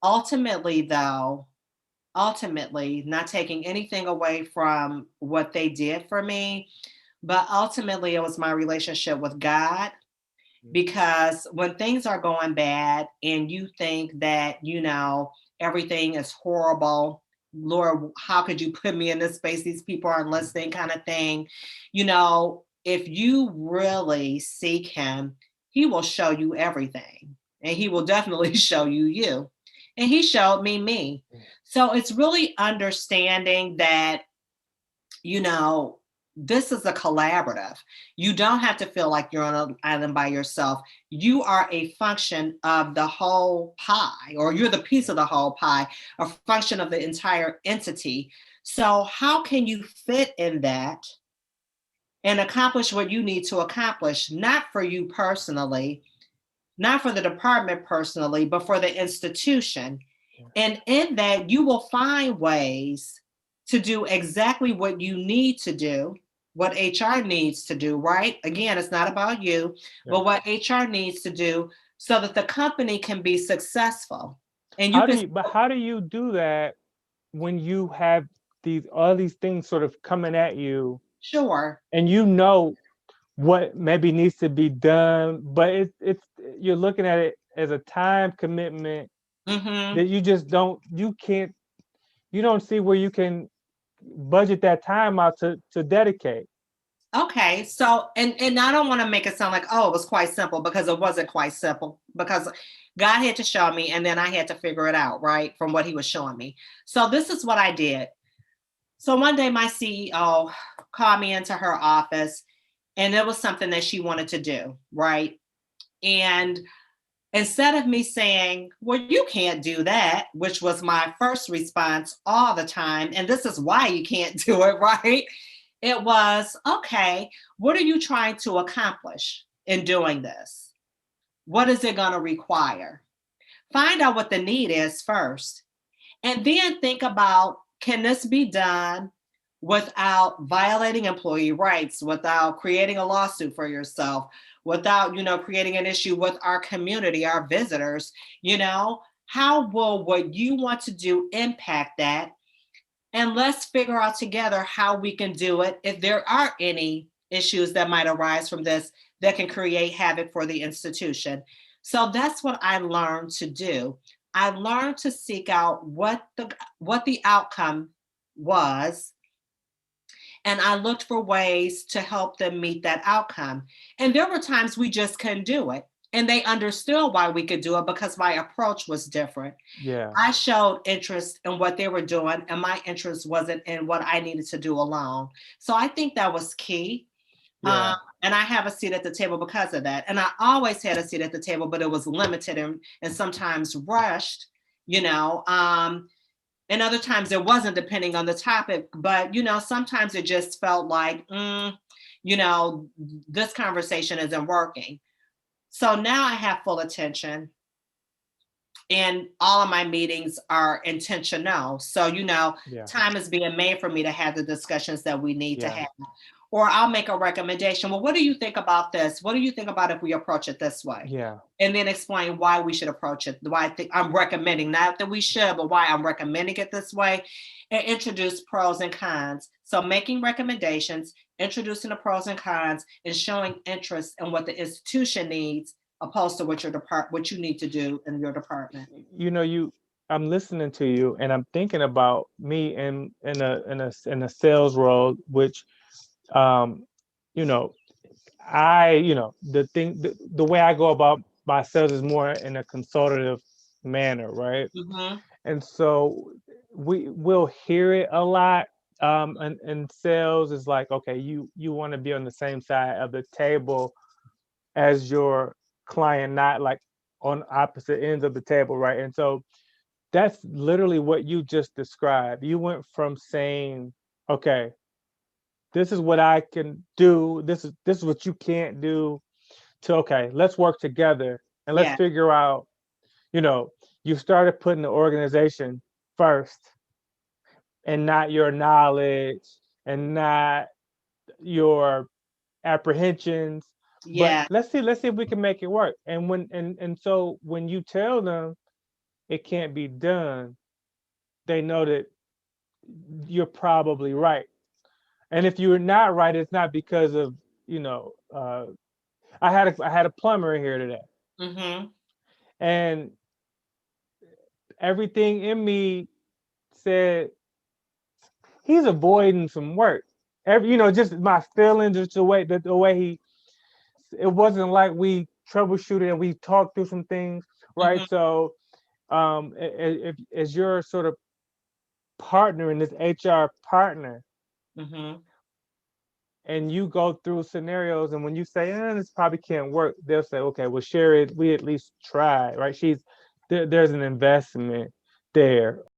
ultimately, though, ultimately, not taking anything away from what they did for me, but ultimately, it was my relationship with God. Because when things are going bad and you think that, everything is horrible, Lord, how could you put me in this space? These people aren't listening, kind of thing. If you really seek Him, He will show you everything, and He will definitely show you you. And He showed me me. So it's really understanding that, you know, this is a collaborative. You don't have to feel like you're on an island by yourself. You are a function of the whole pie, or you're the piece of the whole pie, a function of the entire entity. So, how can you fit in that and accomplish what you need to accomplish, not for you personally, not for the department personally, but for the institution? And in that, you will find ways to do exactly what you need to do, what HR needs to do, right? Again, it's not about you, but what HR needs to do so that the company can be successful. And you can, How do you do that when you have all these things sort of coming at you, sure. and you know what maybe needs to be done, but it's you're looking at it as a time commitment Hmm. that you don't see where you can budget that time out to dedicate. Okay, so and I don't want to make it sound like, oh, it was quite simple, because it wasn't quite simple, because God had to show me and then I had to figure it out, right, from what He was showing me. So this is what I did. So one day my CEO called me into her office, and it was something that she wanted to do, right? And instead of me saying, well, you can't do that, which was my first response all the time, and this is why you can't do it, right? It was, okay, what are you trying to accomplish in doing this? What is it going to require? Find out what the need is first. And then think about, can this be done without violating employee rights, without creating a lawsuit for yourself, without, creating an issue with our community, our visitors, how will what you want to do impact that? And let's figure out together how we can do it if there are any issues that might arise from this that can create havoc for the institution. So that's what I learned to do. I learned to seek out what the outcome was, and I looked for ways to help them meet that outcome. And there were times we just couldn't do it. And they understood why we could do it because my approach was different. Yeah. I showed interest in what they were doing, and my interest wasn't in what I needed to do alone. So I think that was key. Um, Yeah. and I have a seat at the table because of that. And I always had a seat at the table, but it was limited and sometimes rushed, you know. And other times it wasn't, depending on the topic. But, sometimes it just felt like, you know, this conversation isn't working. So now I have full attention, and all of my meetings are intentional. So, Yeah. time is being made for me to have the discussions that we need to Yeah. have. Or I'll make a recommendation. Well, what do you think about this? What do you think about if we approach it this way? Yeah. And then explain why we should approach it. Why I think I'm recommending, not that we should, but why I'm recommending it this way, and introduce pros and cons. So making recommendations, introducing the pros and cons, and showing interest in what the institution needs, opposed to what you need to do in your department. You know, I'm listening to you and I'm thinking about me in a sales role, which um you know the way I go about my sales is more in a consultative manner, right? Hmm. And so we will hear it a lot. And sales is like, okay, you want to be on the same side of the table as your client, not like on opposite ends of the table, right? And so that's literally what you just described. You went from saying, okay, this is what I can do, this is what you can't do, to okay, let's work together and let's Yeah. figure out, you know, you started putting the organization first and not your knowledge and not your apprehensions, but Yeah. let's see if we can make it work. And so when you tell them, it can't be done, they know that you're probably right. And if you're not right, it's not because of, I had a plumber in here today, Mm-hmm. and everything in me said he's avoiding some work. Just my feelings, just the way he. It wasn't like we troubleshooted and we talked through some things, right? Mm-hmm. So, if as your sort of partner in this HR partner, Mm-hmm. and you go through scenarios, and when you say, this probably can't work, they'll say, okay, well, Sherry, we at least tried, right? There's an investment there.